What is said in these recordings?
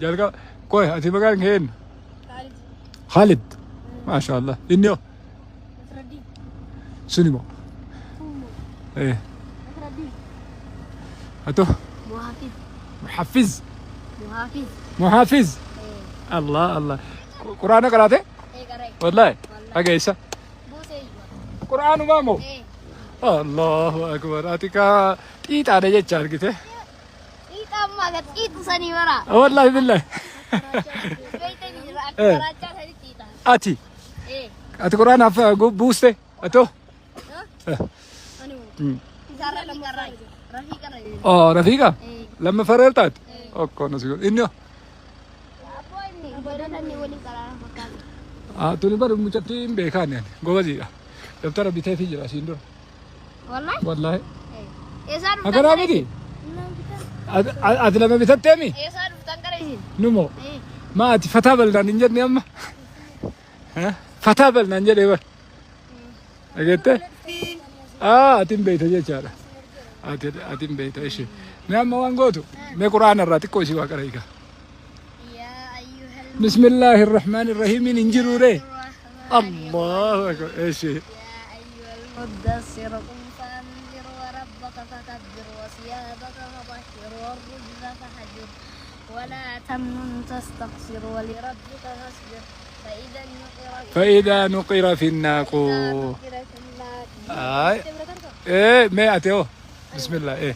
jalqaba qoy ati maqaan kee eenyu? Khalid. Maasha Allah. Inni hoo? Suni moo? Ato? Muhaffiz. Muhaffiz. Allah Allah. Quraana qaraate? Wallahi. Dhageessa. Quraanumaa moo? Allahu akbar. Ati kaa xiixaadha jecha argite. Xiixammaa gad xiixu sanii bara. Wallahi billahi. Ati? Ati quraanaaf buuste? Ato? Oh, Rafiqa? Lama fareer taate? Okko nasi godhu. Inni hoo? Tuni bara mucatti hin beekaan yani. Gobaziidha. Daftara bitee fi jira siin dura. Wallahi. Akaraa miti? Ati lama bitatteemi? Numoo? Ma ati fataa bal'inaan hin jenne amma? Fataa bal'inaan jedhee bara. Dhageettee? Ati hin beekta jechaadha. Ati hin beekta ishee. Mee amma waan gootu? Mee quraana irraa xiqqoo ishii waa qara hiika. Bismillaahi irrahmaani irrahiim hin jiru ree. Allahu akbar. Ishee. ولا تمنن تستكثر ولربك فاصبر فإذا نقر في الناقور. ما أتيو بسم الله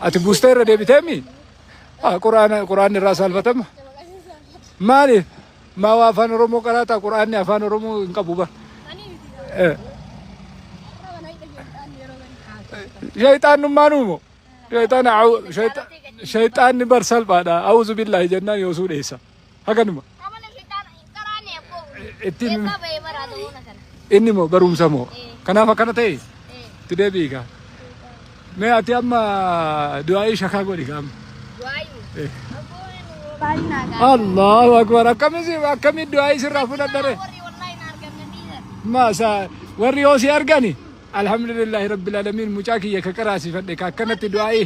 أتي بوستر ده بتأمي قرآن الرأس الفتم مالي ما وافن رومو كراتا قرآن أفان رومو إنكابوبا شيطان نمانومو شيطان برسل بعد أعوذ بالله جنان يوسول إيسا هكذا inni moo barumsa moo kanaaf akkana ta'e itti deebiika mee ati amma du'aa'ii shakaa godhi qaama Allahu akbar akkami du'aa'ii sirraa fudhadhare maasa warri yoo si argani alhamdulillahi rabbil alamin mucaa kiyya ka qaraasifadhe ka akkanatti du'aa'ii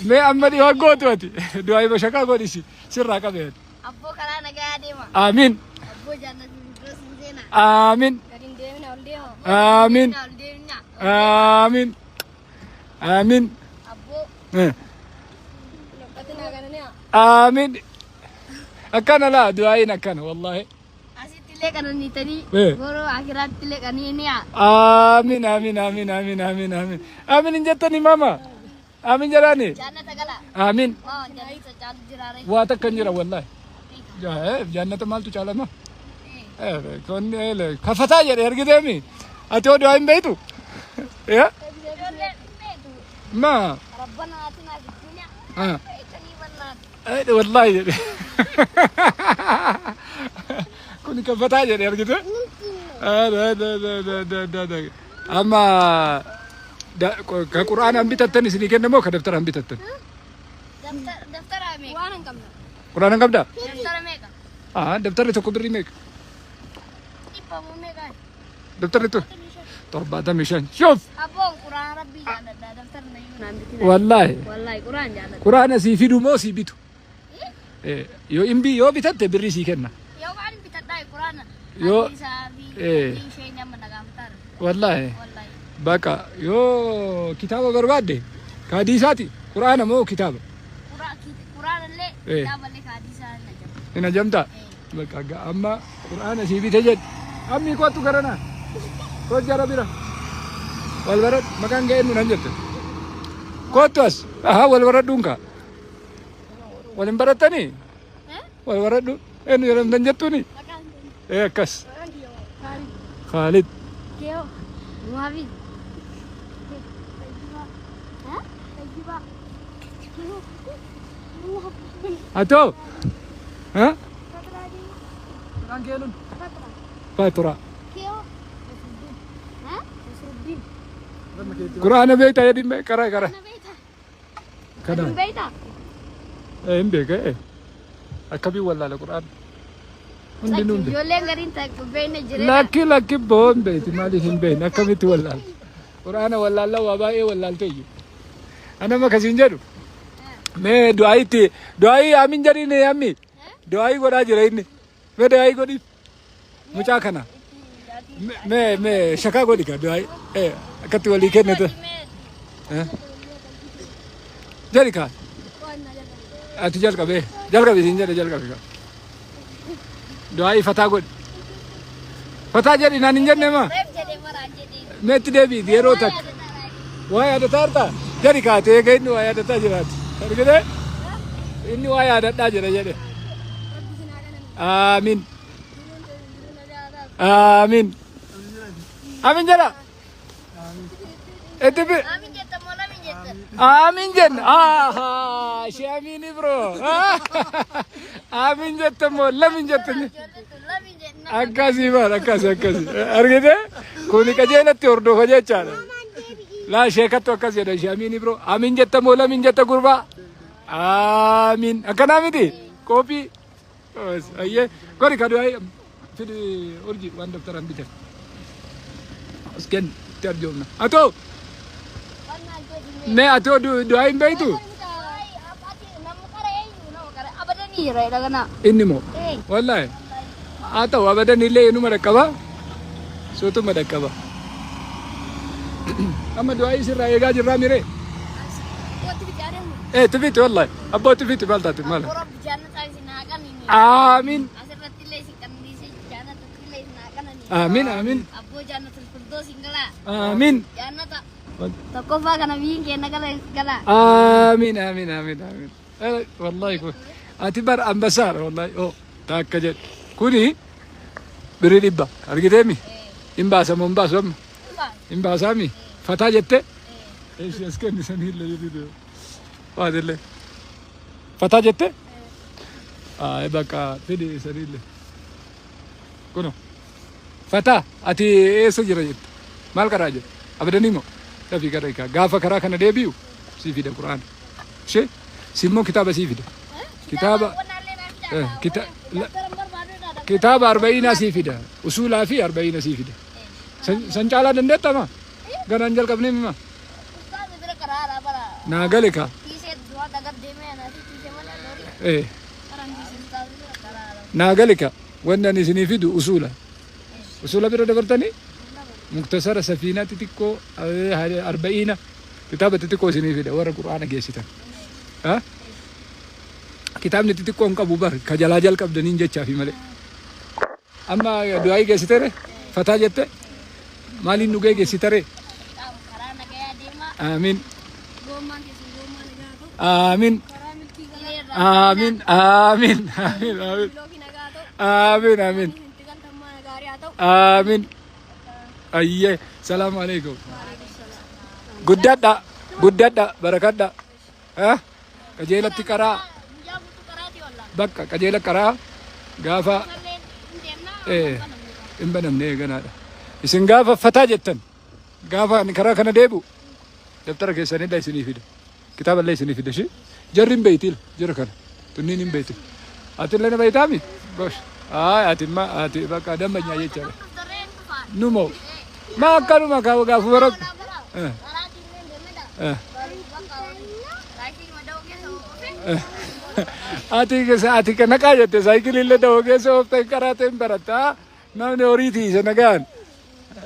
mee amma dhiyoo gootu ati du'aa'ii ba shakaa godhisi sirraa qabeet abboo karaa nagaa deema amiin آمين آمين آمين آمين آمين أكان لا دعائين أكان والله أسيت لك أنا نيتني برو آخرات لك أنا نيا آمين آمين آمين آمين آمين آمين آمين إن جتني ماما آمين جراني جنة تقلا آمين جنة تجار جراري واتك كنجرا والله جنة مال تجعله ما كون كفتا يا رجدامي أتوا دعائم بيتو يا ما ربنا آتنا في الدنيا والله كوني كفتا يا رجدام ده أما كقرآن أم بيتتني سني كنا مو كدفتر أم بيتتن دفتر أميك قرآن كم ده دفتر أميك دفتر itu kubri mek دفتر itu طب بعد مشان شوف أبو قرآن ربي جانا دفتر نيون والله قرآن جانا قرآن سيفيدو مو سيبيتو يو إمبي يو بيتت بري سيكنا يو قاعد بيتداي قرآن يو شيء نعم نعمتار والله بقى يو كتابة بربادة كحديثاتي قرآن مو كتابة قرآن اللي كتابة اللي كحديثات نجم نجمتا بقى أما قرآن سيبيت جد أمي كوتو كرنا كوت جرا بيرا والورد مكان جاي ننجت كوتوس والورد دونكا والمبرد تاني والورد دو إنه يرم ننجتوني كاس خالد كيو موافي أتو كان كيلون فاتورا قرآن بيتا يا دين كرا كرا كذا بيتا إيه بيجا أكبي ولا القرآن ندي ندي جولين غرين تك بين جري لكن بون بيت مالي هم بين أكبي تولى قرآن ولا الله وباء ولا التي أنا ما كسين جدو ما دعائي آمين جريني يا أمي دعائي قد أجريني ما دعائي قدي مشاكنا ما شكا قدي كدعائي كتوا لي كنا تو جري كا أتجال كبه جال كبه سين جال كبه دعائي فتاة قد فتاة جري نانجر نما ما تدبي ديروتك وaya ada tarta jadi kate ke ini waya ada tajirat hari gede ini waya ada tajirat jadi amin amin amin jara itu bi amin jen aha si amin bro amin jetta mola amin jetta akasi bar akasi hari gede kuni kaje na tiordo kaje cara لا شيكت وكذا يا جاميني برو امين جت مولا من جت غربا امين اكنا مدي كوبي بس ايه كوري كادو اي في اورجي وان دكتور ان بيت اسكن ترجمنا اتو نه اتو دو اي بيتو ini mo wallahi atau abadan ile inu madakaba sutu madakaba أما دعائي سر رايقا جرا ميري إيه تفيت والله أبو تفيت بالدات ماله آمين آمين آمين أبو جنة الفردوس إنجلا آمين جنة تكوفا كنا بين كنا كلا آمين آمين آمين آمين والله يكون أتبار أمبسار والله أو تاك كجد كوني بريد إبا أرجع إمباسا ممباسا إمباسامي فتاة جتة إيش أسكن سنيل لجديد هذا اللي فتاة جتة إبقى تدي سنيل كنو فتاة أتي إيش جريت مال كراجة أبدا نيمو تبي كرايكا غافا كرا كنا ديبيو سيفيد القرآن شيء سيمو كتاب سيفيد كتاب كتاب 40 سيفيد أصول في 40 سيفيد سنجالا دندتا ما gananjal kabni mima nagali ka nagali ka wanda ni sinifidu usula bira dabartani muktasara safina titikko 40 kitaba titikko sinifida wara qur'ana geesitan ha kitab ni titikko on kabu bar kajalajal kabdanin jecha fi male amma duai geesitere fata jette malin nuge geesitare آمين آمين آمين آمين آمين آمين آمين آمين أيه السلام عليكم قدّا بركة ها كجيلة تكرا بكا كجيلة كرا غافا إيه إن بنام نيجانا إسن غافا فتاجتن غافا نكرا كنا ديبو دفتر كيساني لا يسني فيدا كتاب لا يسني فيدا شيء جرين بيتيل جركان تنين بيتيل أتين لنا بيتامي بس أتين ما أتين بقى دم بنيا يجوا نمو ما كانوا ما كانوا كافو برك أتين كنا كاجت سايكل اللي دوغي سوف تكراتين برتا نام نوريتي سنغان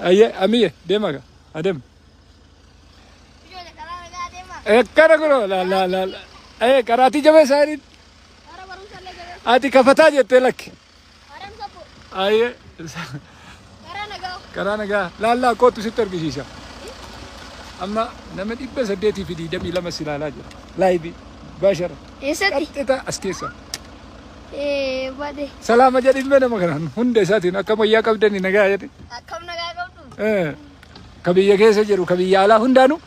أيه أمي دماغ أدم كنا كنا لا أيه كراتي جمع سارين أتي كفتا جت لك أيه كرانا لا كوتو ستر كيسا أما نمت إبس هديتي في دي دمي لما سلالا جرا لا يبي باشر كتتا أسكيسا بده سلام جدي من مكان هندي ساتين كم يا كبدني نجا جدي كم نجا كم كبي يكيس جرو كبي يالا هندانو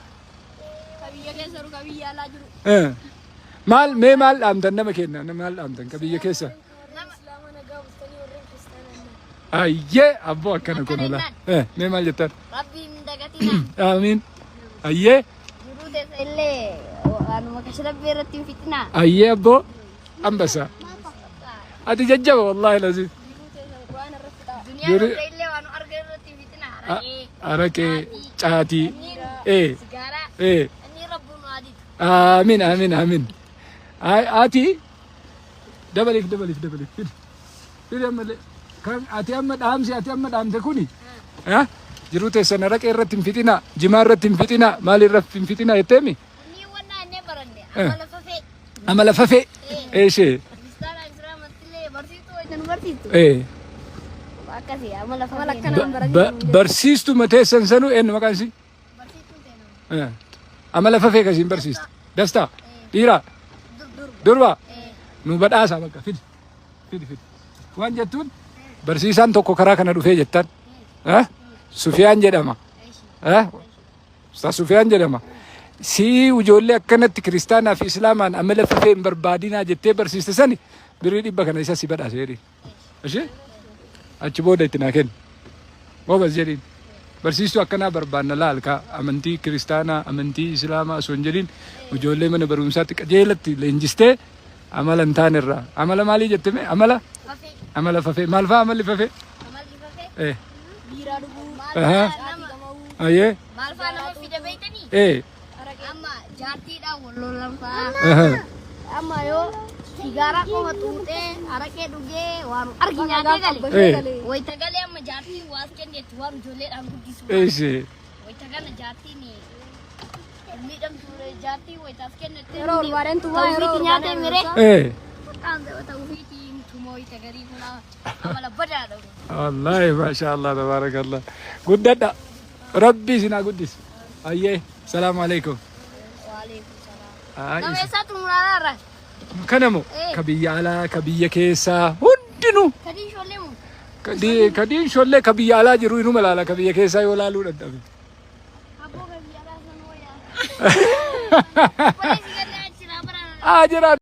مال أمدن نمكينا مال أمدن كبي يكيسا أيه أبو أكنا كنا لا مال جتر ربي من دعاتنا آمين أيه جرود اللي أنا ما كشرب بيرتين فتنة أيه أبو أمبسا أتي ججّا والله لازم دنيا اللي وأنا أرجع بيرتين فتنة أراكي عادي سيجارة إني ربنا عادي Amiin amiin amiin. Ati dabaliif fidi ammallee kan ati amma dhaamte kuni jiruu teessan araqee irratti hin fixinaa, jimaa irratti hin fixinaa, maal irratti hin fixinaa jetteemi? Ni wannan ne baranne amala fafe. Amala fafee. Eeshee. Ministara Isra matile barsiistu wajjin barsiistu. Akkasi amala fafe. Barsiistu mateessan sanuu eenyu maqaan isii? Barsiistu teenu. Amala fafee kasiin barsiista. Dastaa dhiiraa durba nu badhaasa bakka fidi. Waan jettuun barsiisaan tokko karaa kana dhufee jettan. Sufiyaan jedhama. Ustaz Sufiyaan jedhama. Si ijoollee akkanatti kiristaanaa fi islaamaan amala fafee hin barbaadinaa jettee barsiiste sani birrii 100 kana isa si badhaase jedhi. Ishee achi booda itti naa kenni. Boobas jedhiin. Barsiistuu akkanaa barbaanna laalkaa amantii kiristaanaa amantii islaamaa osoo hin jedhiin ijoollee mana barumsaatti qajeelatti leenjistee amala hin taane irraa amala maalii jetteme amala fafee maal fa'aa amalli fafee? Amalli fafe. Biiraa dhuguu. Ayyee. Maal fa'aa nama fida beektanii? Amma jaartiidhaan wal lolan fa'aa. Amma yoo sigaaraa qofa xuuxee araqee dhugee waan argi nyaatee gale. Wayita galee amma jaartiin waas kenneetti waan ijoolleedhaan guddisu. Wayita kana jaartiin miidhamtuu jaartiin wayitaaf kennetti. Yeroo olbaadhaan tumaa yeroo nyaatee miree. Tawfiitiin tumoo wayita garii kuna amala badaadha. Wallahi masha Allah tabarakallah. Guddadha. Rabbi sinaa guddis. Ayyee. Salaamu alaikum. Nama eessaatu muraara? Kanamoo ka biyya alaa ka biyya keessaa hundinuu Kadiin shollee moo? kadiin shollee ka biyya alaa jiru inuma laala ka biyya keessaa yoo laaluu dadhabe. Aboo ka biyya alaa sanoo yaa. Poolisiin gallee achi naa bara. Jira.